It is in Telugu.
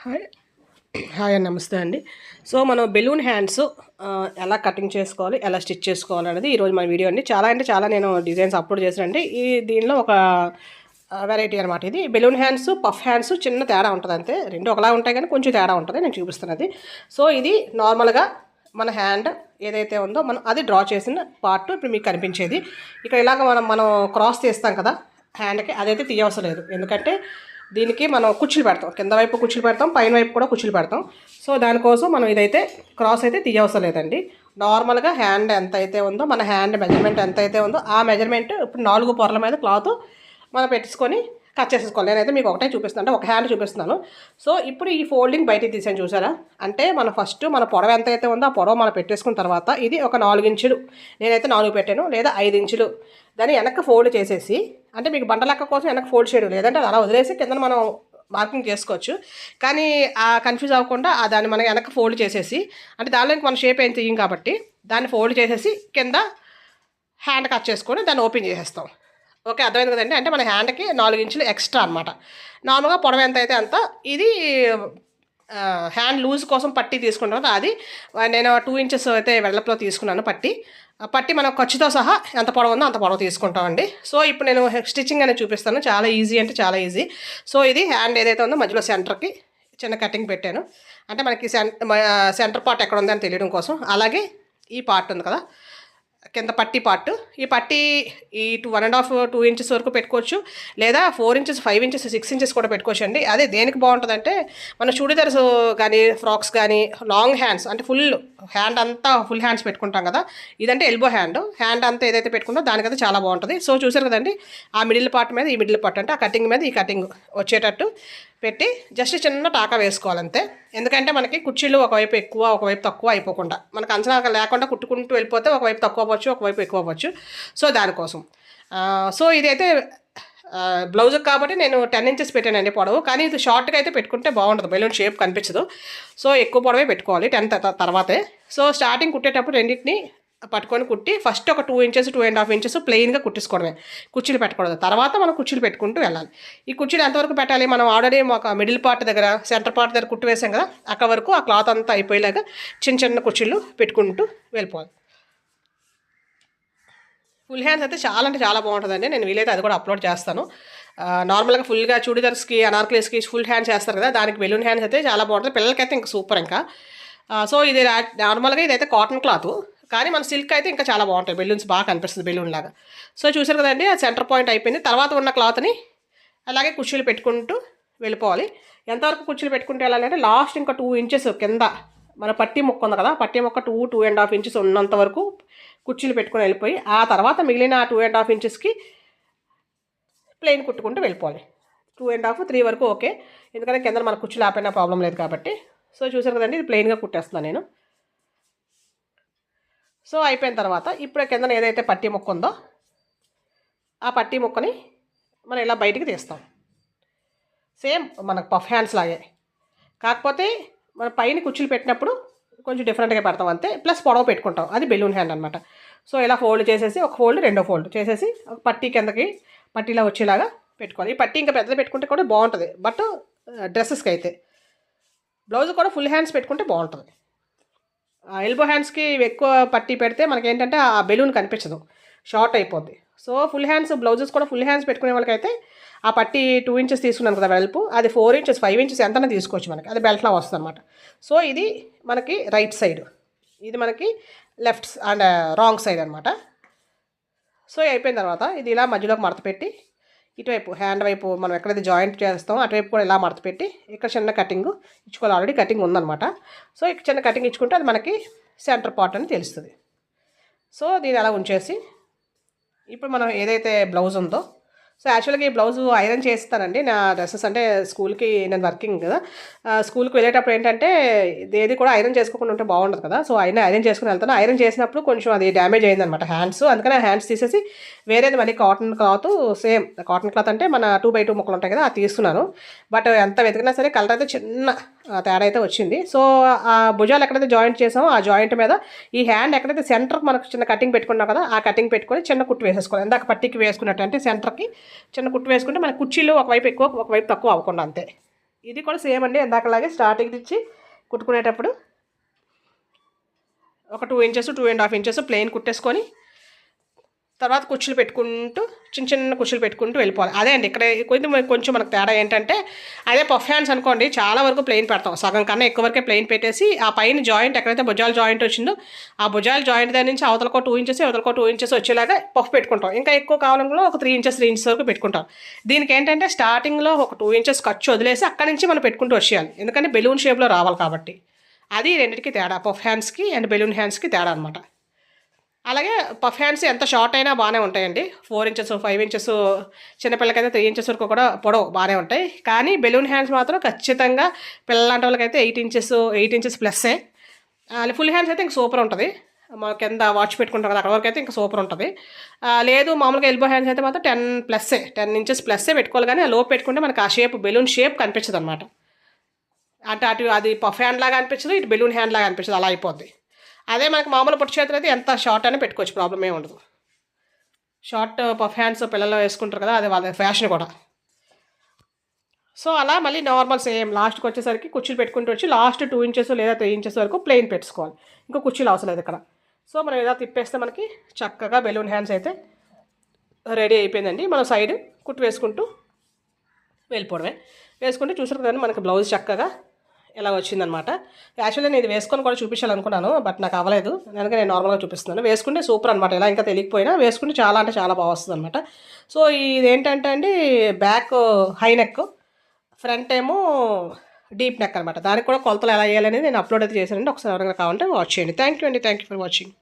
హాయ్ హాయ్ అండి, నమస్తే అండి. సో మనం బెలూన్ హ్యాండ్స్ ఎలా కటింగ్ చేసుకోవాలి, ఎలా స్టిచ్ చేసుకోవాలి అనేది ఈరోజు మన వీడియో అండి. చాలా అంటే చాలా నేను డిజైన్స్ అప్లోడ్ చేశానండి. దీనిలో ఒక వెరైటీ అనమాట. ఇది బెలూన్ హ్యాండ్స్, పఫ్ హ్యాండ్స్ చిన్న తేడా ఉంటుంది అంతే. రెండు ఒకలా ఉంటాయి కానీ కొంచెం తేడా ఉంటుంది. నేను చూపిస్తాను అది. సో ఇది నార్మల్గా మన హ్యాండ్ ఏదైతే ఉందో మనం అది డ్రా చేసిన పార్ట్ ఇప్పుడు మీకు కనిపించేది. ఇక్కడ ఇలాగ మనం క్రాస్ తీస్తాం కదా హ్యాండ్కి, అదైతే తీయవసరం లేదు. ఎందుకంటే దీనికి మనం కుచ్చులు పెడతాం, కింద వైపు కుచ్చులు పెడతాం, పైన వైపు కూడా కుచ్చులు పెడతాం. సో దానికోసం మనం ఇదైతే క్రాస్ అయితే తీయవసరం లేదండి. నార్మల్గా హ్యాండ్ ఎంత అయితే ఉందో, మన హ్యాండ్ మెజర్మెంట్ ఎంత అయితే ఉందో ఆ మెజర్మెంట్ ఇప్పుడు 4 పొరల మీద క్లాత్ మనం పెట్టేసుకొని కట్ చేసేసుకోవాలి. నేనైతే మీకు ఒకటే చూపిస్తున్నాను, అంటే ఒక హ్యాండ్ చూపిస్తున్నాను. సో ఇప్పుడు ఈ ఫోల్డింగ్ బయటికి తీసాను చూసారా. అంటే మనం ఫస్ట్ మన పొడవ ఎంత అయితే ఉందో ఆ పొడవ మనం పెట్టేసుకున్న తర్వాత ఇది ఒక 4 ఇంచులు, నేనైతే 4 పెట్టాను, లేదా 5 ఇంచులు దాన్ని వెనక్కి ఫోల్డ్ చేసేసి, అంటే మీకు బండ లెక్క కోసం వెనక్కి ఫోల్డ్ చేయడం, లేదంటే అలా వదిలేసి కింద మనం మార్కింగ్ చేసుకోవచ్చు. కానీ ఆ కన్ఫ్యూజ్ అవ్వకుండా దాన్ని మనం వెనక్కి ఫోల్డ్ చేసేసి, అంటే దానిలోకి మన షేప్ ఏం తీయం కాబట్టి దాన్ని ఫోల్డ్ చేసేసి కింద హ్యాండ్ కట్ చేసుకొని దాన్ని ఓపెన్ చేసేస్తాం. ఓకే, అర్థమైంది కదండి. అంటే మన హ్యాండ్కి 4 ఇంచులు ఎక్స్ట్రా అనమాట. నార్మల్గా పొడవ ఎంత అయితే అంత. ఇది హ్యాండ్ లూజ్ కోసం పట్టి తీసుకుంటాం. అది నేను 2 ఇంచెస్ అయితే వెడల్పులో తీసుకున్నాను పట్టి మనం ఖర్చుతో సహా ఎంత పొడవు ఉందో అంత పొడవు తీసుకుంటామండి. సో ఇప్పుడు నేను స్టిచ్చింగ్ అనేది చూపిస్తాను. చాలా ఈజీ అంటే చాలా ఈజీ. సో ఇది హ్యాండ్ ఏదైతే ఉందో మధ్యలో సెంటర్కి చిన్న కటింగ్ పెట్టాను. అంటే మనకి సెంటర్ పార్ట్ ఎక్కడ ఉందని తెలియడం కోసం. అలాగే ఈ పార్ట్ ఉంది కదా కింద పట్టి పార్ట్, ఈ పట్టి ఈ 1.5-2 ఇంచెస్ వరకు పెట్టుకోవచ్చు, లేదా 4 ఇంచెస్, 5 ఇంచెస్, 6 ఇంచెస్ కూడా పెట్టుకోవచ్చు అండి. అదే దేనికి బాగుంటుందంటే మన చూడిదార్స్ కానీ ఫ్రాక్స్ కానీ లాంగ్ హ్యాండ్స్, అంటే ఫుల్ హ్యాండ్ అంతా ఫుల్ హ్యాండ్స్ పెట్టుకుంటాం కదా. ఇదంటే ఎల్బో హ్యాండ్ అంతా ఏదైతే పెట్టుకుందో దానికైతే చాలా బాగుంటుంది. సో చూసారు కదండి, ఆ మిడిల్ పార్ట్ మీద ఈ మిడిల్ పార్ట్, అంటే ఆ కటింగ్ మీద ఈ కటింగ్ వచ్చేటట్టు పెట్టి జస్ట్ చిన్న టాకా వేసుకోవాలంతే. ఎందుకంటే మనకి కుర్చీలు ఒకవైపు ఎక్కువ ఒకవైపు తక్కువ అయిపోకుండా, మనకు అంచనా లేకుండా కుట్టుకుంటూ వెళ్ళిపోతే ఒకవైపు తక్కువ అవ్వచ్చు, ఒకవైపు ఎక్కువ అవ్వచ్చు. సో దానికోసం సో ఇదైతే బ్లౌజ్కి కాబట్టి నేను 10 ఇంచెస్ పెట్టానండి పొడవు. కానీ ఇది షార్ట్గా అయితే పెట్టుకుంటే బాగుంటుంది, బెలూన్ షేప్ కనిపించదు. సో ఎక్కువ పొడవే పెట్టుకోవాలి 10 తర్వాతే. సో స్టార్టింగ్ కుట్టేటప్పుడు రెండింటిని పట్టుకొని కుట్టి ఫస్ట్ ఒక 2 ఇంచెస్ 2.5 ఇంచెస్ ప్లెయిన్గా కుట్టించుకోవడమే, కుర్చీలు పెట్టకూడదు. తర్వాత మనం కుర్చీలు పెట్టుకుంటూ వెళ్ళాలి. ఈ కుర్చీలు ఎంతవరకు పెట్టాలి, మనం ఆల్రెడీ ఒక మిడిల్ పార్ట్ దగ్గర సెంటర్ పార్ట్ దగ్గర కుట్టి వేసాం కదా, అక్కడ వరకు ఆ క్లాత్ అంతా అయిపోయేలాగా చిన్న చిన్న కుర్చీలు పెట్టుకుంటూ వెళ్ళిపోవాలి. ఫుల్ హ్యాండ్స్ అయితే చాలా అంటే చాలా బాగుంటుందండి. నేను వీలైతే అది కూడా అప్లోడ్ చేస్తాను. నార్మల్గా ఫుల్గా చూడిదార్స్కి, అనార్కలీస్కి ఫుల్ హ్యాండ్స్ చేస్తారు కదా, దానికి బెలూన్ హ్యాండ్స్ అయితే చాలా బాగుంటుంది. పిల్లలకైతే ఇంకా సూపర్. ఇంకా సో ఇది నార్మల్గా ఇదైతే కాటన్ క్లాత్, కానీ మన సిల్క్ అయితే ఇంకా చాలా బాగుంటాయి. బెలూన్స్ బాగా కనిపిస్తుంది బెలూన్ లాగా. సో చూసారు కదండి, ఆ సెంటర్ పాయింట్ అయిపోయింది. తర్వాత ఉన్న క్లాత్ని అలాగే కుర్చీలు పెట్టుకుంటూ వెళ్ళిపోవాలి. ఎంతవరకు కుర్చీలు పెట్టుకుంటూ వెళ్ళాలంటే లాస్ట్ ఇంకా 2 ఇంచెస్ కింద మన పట్టి ముక్క ఉంది కదా, పట్టి ముక్క 2-2.5 ఇంచెస్ ఉన్నంత వరకు కుర్చీలు పెట్టుకుని వెళ్ళిపోయి, ఆ తర్వాత మిగిలిన 2.5 ఇంచెస్కి ప్లెయిన్ కుట్టుకుంటూ వెళ్ళిపోవాలి. 2.5-3 వరకు ఓకే, ఎందుకంటే కింద మన కుర్చీలు ఆపైనా ప్రాబ్లం లేదు కాబట్టి. సో చూసారు కదండి, ఇది ప్లెయిన్గా కుట్టేస్తున్నాను నేను. సో అయిపోయిన తర్వాత ఇప్పుడు కింద ఏదైతే పట్టీ ముక్క ఉందో ఆ పట్టీ ముక్కని మనం ఇలా బయటికి తీస్తాం. సేమ్ మనకు పఫ్ హ్యాండ్స్ లాగే, కాకపోతే మన పైన కుర్చీలు పెట్టినప్పుడు కొంచెం డిఫరెంట్గా పెడతాం అంతే. ప్లస్ పొడవ పెట్టుకుంటాం, అది బెలూన్ హ్యాండ్ అనమాట. సో ఇలా ఫోల్డ్ చేసేసి ఒక ఫోల్డ్ రెండో ఫోల్డ్ చేసేసి ఒక పట్టీ కిందకి పట్టీలా వచ్చేలాగా పెట్టుకోవాలి. ఈ పట్టీ ఇంకా పెద్దది పెట్టుకుంటే కూడా బాగుంటుంది, బట్ డ్రెస్సెస్కి అయితే. బ్లౌజ్ కూడా ఫుల్ హ్యాండ్స్ పెట్టుకుంటే బాగుంటుంది. ఎల్బో హ్యాండ్స్కి ఎక్కువ పట్టీ పెడితే మనకేంటంటే ఆ బెలూన్ కనిపించదు, షార్ట్ అయిపోద్ది. సో ఫుల్ హ్యాండ్స్ బ్లౌజెస్ కూడా ఫుల్ హ్యాండ్స్ పెట్టుకునే వాళ్ళకైతే ఆ పట్టీ 2 ఇంచెస్ తీసుకున్నాను కదా వెడల్పు, అది 4 ఇంచెస్ 5 ఇంచెస్ ఎంతనే తీసుకోవచ్చు మనకి, అది బెల్ట్లా వస్తుంది అనమాట. సో ఇది మనకి రైట్ సైడ్, ఇది మనకి లెఫ్ట్ అండ్ రాంగ్ సైడ్ అనమాట. సో అయిపోయిన తర్వాత ఇది ఇలా మధ్యలోకి మడత పెట్టి ఇటువైపు హ్యాండ్ వైపు మనం ఎక్కడైతే జాయింట్ చేస్తామో అటువైపు కూడా ఇలా మడత పెట్టి ఇక్కడ చిన్న కటింగ్ ఇచ్చుకోవాలి. ఆల్రెడీ కటింగ్ ఉందన్నమాట. సో ఇక్కడ చిన్న కటింగ్ ఇచ్చుకుంటే అది మనకి సెంటర్ పార్ట్ అని తెలుస్తుంది. సో దీన్ని అలా ఉంచేసి ఇప్పుడు మనం ఏదైతే బ్లౌజ్ ఉందో, సో యాక్చువల్గా ఈ బ్లౌజ్ ఐరన్ చేస్తానండి నా డ్రెస్సెస్. అంటే స్కూల్కి నేను వర్కింగ్ కదా, స్కూల్కి వెళ్ళేటప్పుడు ఏంటంటే ఏది కూడా ఐరన్ చేసుకోకుండా ఉంటే బాగుండదు కదా. సో ఐరన్ చేసుకుని వెళ్తాను. ఐరన్ చేసినప్పుడు కొంచెం అది డ్యామేజ్ అయిందనమాట హ్యాండ్స్, అందుకని హ్యాండ్స్ తీసేసి వేరేది మళ్ళీ cotton cloth, same cotton cloth అంటే మన 2x2 ముక్కలు ఉంటాయి కదా, అది తీసుకున్నాను. బట్ ఎంత వెతికినా సరే కలర్ అయితే చిన్న తేడా అయితే వచ్చింది. సో ఆ భుజాలు ఎక్కడైతే జాయింట్ చేసామో ఆ జాయింట్ మీద ఈ హ్యాండ్ ఎక్కడైతే సెంటర్కి మనకు చిన్న కటింగ్ పెట్టుకున్నాం కదా, ఆ కటింగ్ పెట్టుకొని చిన్న కుట్టు వేసేసుకోవాలి. ఇందాక పట్టికి వేసుకున్నట్టు, అంటే సెంటర్కి చిన్న కుట్టు వేసుకుంటే మన కుర్చీలు ఒకవైపు ఎక్కువ ఒకవైపు తక్కువ అవ్వకుండా అంతే. ఇది కూడా సేమ్ అండి, ఇందాకలాగే స్టార్టింగ్ ఇచ్చి కుట్టుకునేటప్పుడు ఒక 2 ఇంచెస్ 2.5 ఇంచెస్ ప్లెయిన్ కుట్టేసుకొని తర్వాత కుచ్చులు పెట్టుకుంటూ చిన్న చిన్న కుచ్చులు పెట్టుకుంటూ వెళ్ళిపోవాలి. అదే అండి ఇక్కడ కొంచెం మనకు తేడా ఏంటంటే, అదే పఫ్ హ్యాండ్స్ అనుకోండి చాలా వరకు ప్లెయిన్ పెడతాం, సగం కన్నా ఎక్కువ వరకే ప్లెయిన్ పెట్టేసి ఆ పైన జాయింట్ ఎక్కడైతే భుజాల జాయింట్ వచ్చిందో ఆ భుజాల జాయింట్ దగ్గర నుంచి అవతలకో 2 ఇంచెస్ అవతలకో 2 ఇంచెస్ వచ్చేలాగా పఫ్ పెట్టుకుంటాం. ఇంకా ఎక్కువ కావాలంలో ఒక 3 ఇంచెస్ వరకు పెట్టుకుంటాం. దీనికి ఏంటంటే స్టార్టింగ్లో ఒక 2 ఇంచెస్ ఖర్చు వదిలేసి అక్కడి నుంచి మనం పెట్టుకుంటూ వచ్చేయాలి, ఎందుకంటే బెలూన్ షేప్లో రావాలి కాబట్టి. అది రెండింటికి తేడా, పఫ్ హ్యాండ్స్కి అండ్ బెలూన్ హ్యాండ్స్కి తేడా అనమాట. అలాగే పఫ్ హ్యాండ్స్ ఎంత షార్ట్ అయినా బాగానే ఉంటాయండి, 4 ఇంచెస్ 5 ఇంచెస్, చిన్నపిల్లలకైతే 3 ఇంచెస్ వరకు కూడా పొడవు బాగానే ఉంటాయి. కానీ బెలూన్ హ్యాండ్స్ మాత్రం ఖచ్చితంగా పిల్లలాంటి వాళ్ళకైతే 8 ఇంచెస్ ప్లస్సే. ఫుల్ హ్యాండ్స్ అయితే ఇంక సూపర్ ఉంటుంది, మా కింద వాచ్ పెట్టుకుంటాం కదా అక్కడ వరకు అయితే ఇంకా సూపర్ ఉంటుంది. లేదు మామూలుగా ఎల్బో హ్యాండ్స్ అయితే మాత్రం 10 ఇంచెస్ ప్లస్సే పెట్టుకోవాలి. కానీ ఆ లోపు పెట్టుకుంటే మనకు ఆ షేప్ బెలూన్ షేప్ కనిపించదు అనమాట. అటు అది పఫ్ హ్యాండ్ లాగా అనిపించదు, ఇటు బెలూన్ హ్యాండ్ లాగా అనిపించదు, అలా అయిపోద్ది. అదే మనకి మామూలు పొట్టి చేతులు అయితే ఎంత షార్ట్ అయినా పెట్టుకోవచ్చు, ప్రాబ్లం ఏమి ఉండదు. షార్ట్ పఫ్ హ్యాండ్స్ పిల్లలు వేసుకుంటారు కదా, అది వాళ్ళ ఫ్యాషన్ కూడా. సో అలా మళ్ళీ నార్మల్ సేమ్ లాస్ట్కి వచ్చేసరికి కుర్చీలు పెట్టుకుంటూ వచ్చి లాస్ట్ 2 ఇంచెస్ లేదా 3 ఇంచెస్ వరకు ప్లెయిన్ పెట్టుకోవాలి, ఇంకా కుర్చీలు అవసరం లేదు ఇక్కడ. సో మనం ఏదో తిప్పేస్తే మనకి చక్కగా బెలూన్ హ్యాండ్స్ అయితే రెడీ అయిపోయిందండి. మనం సైడ్ కుట్టు వేసుకుంటూ వెళ్ళిపోవడమే. వేసుకుంటే చూసారు కదండి మనకి బ్లౌజ్ చక్కగా ఎలా వచ్చిందనమాట. యాక్చువల్లీ నేను ఇది వేసుకొని కూడా చూపించాలనుకున్నాను, బట్ నాకు అవ్వలేదు, అందుకే నేను నార్మల్గా చూపిస్తున్నాను. వేసుకుంటే సూపర్ అనమాట, ఇలా ఇంకా తెలియకపోయినా వేసుకుంటే చాలా అంటే చాలా బాగా వస్తుంది అనమాట. సో ఇదేంటంటే అండి బ్యాక్ హై నెక్, ఫ్రంట్ ఏమో డీప్ నెక్ అనమాట. దానికి కూడా కొలతలు ఎలా వేయాలనేది నేను అప్లోడ్ అయితే చేశానండి, ఒకసారి ఎవరైనా కావాలంటే వాచ్ చేయండి. థ్యాంక్ యూ అండి, థ్యాంక్ యూ ఫర్ వాచింగ్.